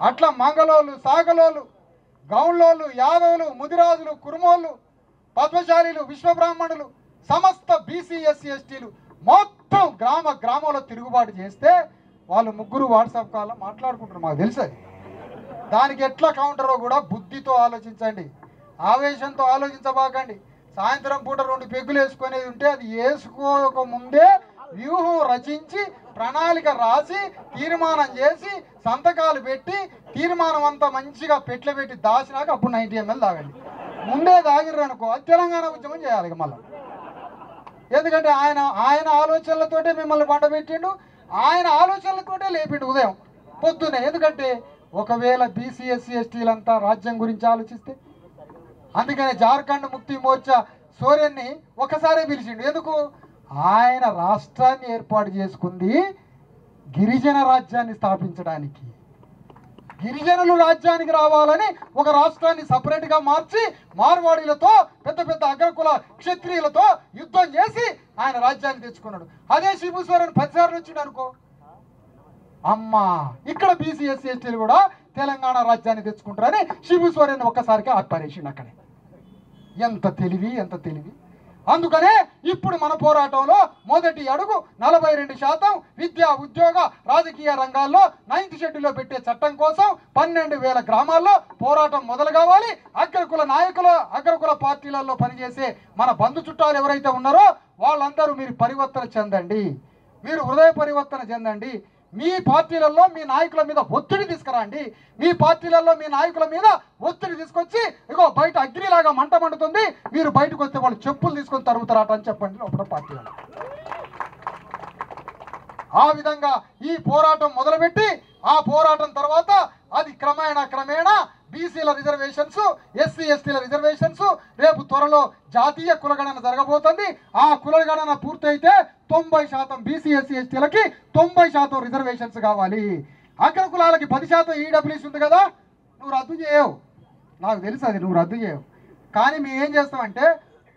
అట్లా మంగళోళ్ళు, సాగలోళ్ళు, గౌన్లోళ్ళు, యాదవులు, ముదిరాజులు, కురుమోళ్ళు, పద్మశాలీలు, విశ్వబ్రాహ్మణులు, సమస్త బీసీ ఎస్సీ ఎస్టీలు మొత్తం గ్రామంలో తిరుగుబాటు చేస్తే వాళ్ళు ముగ్గురు వాట్సాప్ కాల్లో మాట్లాడుకుంటారు. మాకు తెలుసు అది. దానికి ఎట్లా కౌంటరో కూడా బుద్ధితో ఆలోచించండి, ఆవేశంతో ఆలోచించబాకండి. సాయంత్రం పూట 2 పెగ్గులు వేసుకునేది ఉంటే అది వేసుకోక ముందే వ్యూహం రచించి ప్రణాళిక రాసి తీర్మానం చేసి సంతకాలు పెట్టి తీర్మానం అంతా మంచిగా పెట్లు పెట్టి దాచినాక అప్పుడు 90 ml తాగండి. ముందే తాగిర్రు అనుకో అది తెలంగాణ ఉద్యమం చేయాలి ఇక మళ్ళీ. ఎందుకంటే ఆయన ఆలోచనలతోటే మిమ్మల్ని పండబెట్టిండు, ఆయన ఆలోచనలతోటే లేపిండు ఉదయం పొద్దునే. ఎందుకంటే ఒకవేళ బీసీ ఎస్సీ ఎస్టీలంతా రాజ్యం గురించి ఆలోచిస్తే, అందుకనే జార్ఖండ్ ముక్తి మోర్చా సోరెన్ని ఒకసారి పిలిచిండు. ఎందుకు? ఆయన రాష్ట్రాన్ని ఏర్పాటు చేసుకుంది గిరిజన రాజ్యాన్ని స్థాపించడానికి. గిరిజనులు రాజ్యానికి రావాలని ఒక రాష్ట్రాన్ని సపరేట్గా మార్చి మార్వాడీలతో పెద్ద పెద్ద అగ్రకుల క్షత్రియులతో యుద్ధం చేసి ఆయన రాజ్యాన్ని తెచ్చుకున్నాడు. అదే శిబు సోరెన్ 10 సార్లు వచ్చిండు అనుకో, అమ్మా ఇక్కడ బీసీ ఎస్సీ ఎస్టీలు కూడా తెలంగాణ రాజ్యాన్ని తెచ్చుకుంటారని శిబు సోరెన్ ఒక్కసారికి ఆపారేసిండు అక్కడే. ఎంత తెలివి. అందుకనే ఇప్పుడు మన పోరాటంలో మొదటి అడుగు 42% విద్యా, ఉద్యోగ, రాజకీయ రంగాల్లో 9th షెడ్యూల్లో పెట్టే చట్టం కోసం 12,000 గ్రామాల్లో పోరాటం మొదలు కావాలి. అగ్రకుల పార్టీలలో పనిచేసే మన బంధు చుట్టాలు ఎవరైతే ఉన్నారో వాళ్ళందరూ మీరు పరివర్తన చెందండి, మీరు హృదయ పరివర్తన చెందండి. మీ పార్టీలలో మీ నాయకుల మీద ఒత్తిడి తీసుకురండి. మీ పార్టీలలో మీ నాయకుల మీద ఒత్తిడి తీసుకొచ్చి ఇగో బయట అగ్నిలాగా మంట మండుతుంది, మీరు బయటకు వస్తే వాళ్ళు చెప్పులు తీసుకొని తరుగుతారట అని చెప్పండి లోపల పార్టీలలో. ఆ విధంగా ఈ పోరాటం మొదలుపెట్టి ఆ పోరాటం తర్వాత అది క్రమేణా బీసీల రిజర్వేషన్స్, ఎస్సీ ఎస్టీల రిజర్వేషన్స్, రేపు త్వరలో జాతీయ కులగణన జరగబోతుంది. ఆ కులగణన పూర్తయితే 90% బీసీ ఎస్సీ ఎస్టీలకి 90% రిజర్వేషన్స్ కావాలి. అగ్ర కులాలకి 10% ఈడబ్ల్యూసీ ఉంది కదా, నువ్వు రద్దు చేయవు, నాకు తెలుసు అది నువ్వు రద్దు చేయవు. కానీ మేము ఏం చేస్తామంటే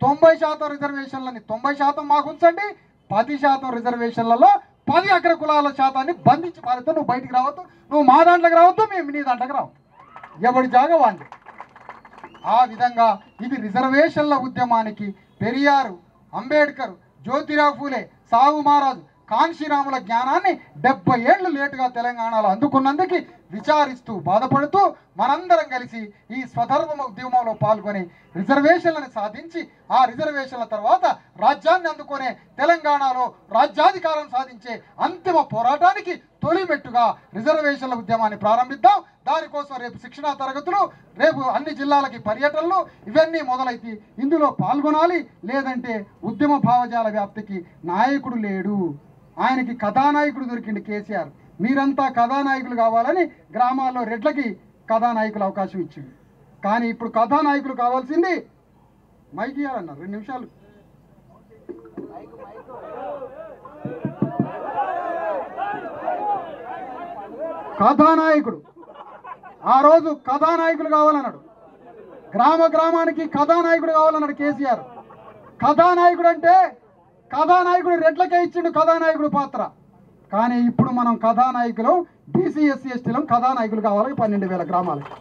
90% రిజర్వేషన్లని 90% మాకు ఉంచండి, 10% రిజర్వేషన్లలో 10 అగ్ర కులాల శాతాన్ని బంధించి పారితే నువ్వు బయటికి రావద్దు, నువ్వు మా దాంట్లోకి రావద్దు, మేము నీ దాంట్లోకి రావద్దు, ఎవడి జాగా వాంది. ఆ విధంగా ఇది రిజర్వేషన్ల ఉద్యమానికి పెరియారు, అంబేద్కర్, జ్యోతిరావు ఫూలే, సాహు మహారాజు, కాన్షీరాముల జ్ఞానాన్ని 70 ఏళ్ళు లేటుగా తెలంగాణలో అందుకున్నందుకు విచారిస్తూ బాధపడుతూ మనందరం కలిసి ఈ స్వధర్మ ఉద్యమంలో పాల్గొని రిజర్వేషన్లను సాధించి ఆ రిజర్వేషన్ల తర్వాత రాజ్యాన్ని అందుకునే తెలంగాణలో రాజ్యాధికారం సాధించే అంతిమ పోరాటానికి తొలిమెట్టుగా రిజర్వేషన్ల ఉద్యమాన్ని ప్రారంభిద్దాం. దానికోసం రేపు శిక్షణా తరగతులు, రేపు అన్ని జిల్లాలకి పర్యటనలు ఇవన్నీ మొదలైతే ఇందులో పాల్గొనాలి. లేదంటే ఉద్యమ భావజాల వ్యాప్తికి నాయకుడు లేడు, ఆయనకి కథానాయకుడు దొరికింది కేసీఆర్. మీరంతా కథానాయకులు కావాలని గ్రామాల్లో రెడ్లకి కథానాయకులు అవకాశం ఇచ్చింది. కానీ ఇప్పుడు కథానాయకులు కావాల్సింది మైక్ ఇయ్యాలన్నారు 2 నిమిషాలు. కథానాయకుడు ఆ రోజు కథానాయకులు కావాలన్నాడు, గ్రామానికి కథానాయకుడు కావాలన్నాడు కేసీఆర్. కథానాయకుడు అంటే కథానాయకుడు రెడ్లకే ఇచ్చిండు కథానాయకుడు పాత్ర. కానీ ఇప్పుడు మనం కథానాయకులు బీసీ ఎస్సీ ఎస్టీలం కథానాయకులు కావాలి 12,000 గ్రామాలకి.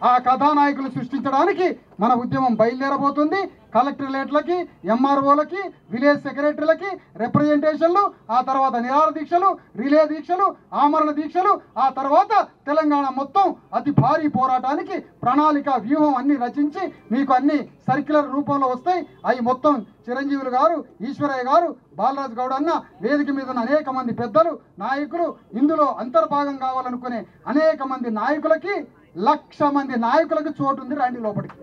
ఆ కథానాయకులు సృష్టించడానికి మన ఉద్యమం బయలుదేరబోతుంది. కలెక్టరేట్లకి, ఎంఆర్ఓలకి, విలేజ్ సెక్రటరీలకి రిప్రజెంటేషన్లు, ఆ తర్వాత నిరాహార దీక్షలు, రిలే దీక్షలు, ఆమరణ దీక్షలు, ఆ తర్వాత తెలంగాణ మొత్తం అతి భారీ పోరాటానికి ప్రణాళిక వ్యూహం అన్ని రచించి మీకు అన్ని సర్క్యులర్ రూపంలో వస్తాయి. అవి మొత్తం చిరంజీవులు గారు, ఈశ్వరయ్య గారు, బాలరాజు గౌడ్ అన్న, వేదిక మీద ఉన్న అనేక మంది పెద్దలు, నాయకులు, ఇందులో అంతర్భాగం కావాలనుకునే అనేక మంది నాయకులకి 1,00,000 మంది నాయకులకు చోటు ఉంది. రండి లోపలికి,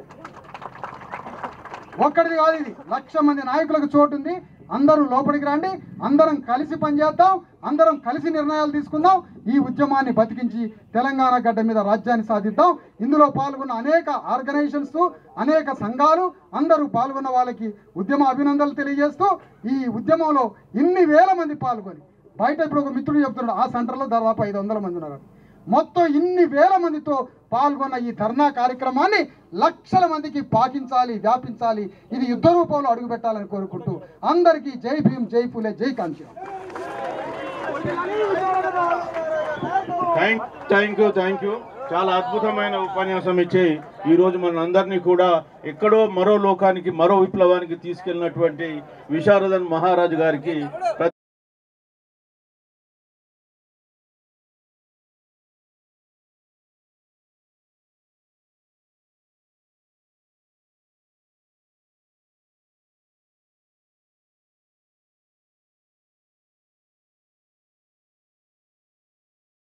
ఒక్కడిది కాదు ఇది, 1,00,000 మంది నాయకులకు చోటు ఉంది. అందరూ లోపలికి రండి, అందరం కలిసి పనిచేద్దాం, అందరం కలిసి నిర్ణయాలు తీసుకుందాం, ఈ ఉద్యమాన్ని బతికించి తెలంగాణ గడ్డ మీద రాజ్యాన్ని సాధిద్దాం. ఇందులో పాల్గొన్న అనేక ఆర్గనైజేషన్స్, అనేక సంఘాలు, అందరూ పాల్గొన్న వాళ్ళకి ఉద్యమ అభినందనలు తెలియజేస్తూ ఈ ఉద్యమంలో ఇన్ని వేల మంది పాల్గొని, బయట ఇప్పుడు ఒక మిత్రుడు చెప్తున్నాడు ఆ సెంటర్లో దాదాపు 500 మంది ఉన్నారు. మొత్తం ఇన్ని వేల మందితో పాల్గొన్న ఈ ధర్నా కార్యక్రమాన్ని 1,00,000 మందికి పాకించాలి, వ్యాపించాలి. ఇది యుద్ధ రూపంలో అడుగుపెట్టాలని కోరుకుంటూ అందరికీ జై భీమ్, జై పూలే, జై కాంచీరామ్. థ్యాంక్ యూ చాలా అద్భుతమైన ఉపన్యాసం ఇచ్చి ఈరోజు మనందరినీ కూడా ఎక్కడో మరో లోకానికి మరో విప్లవానికి తీసుకెళ్ళినటువంటి విశారదన్ మహారాజు గారికి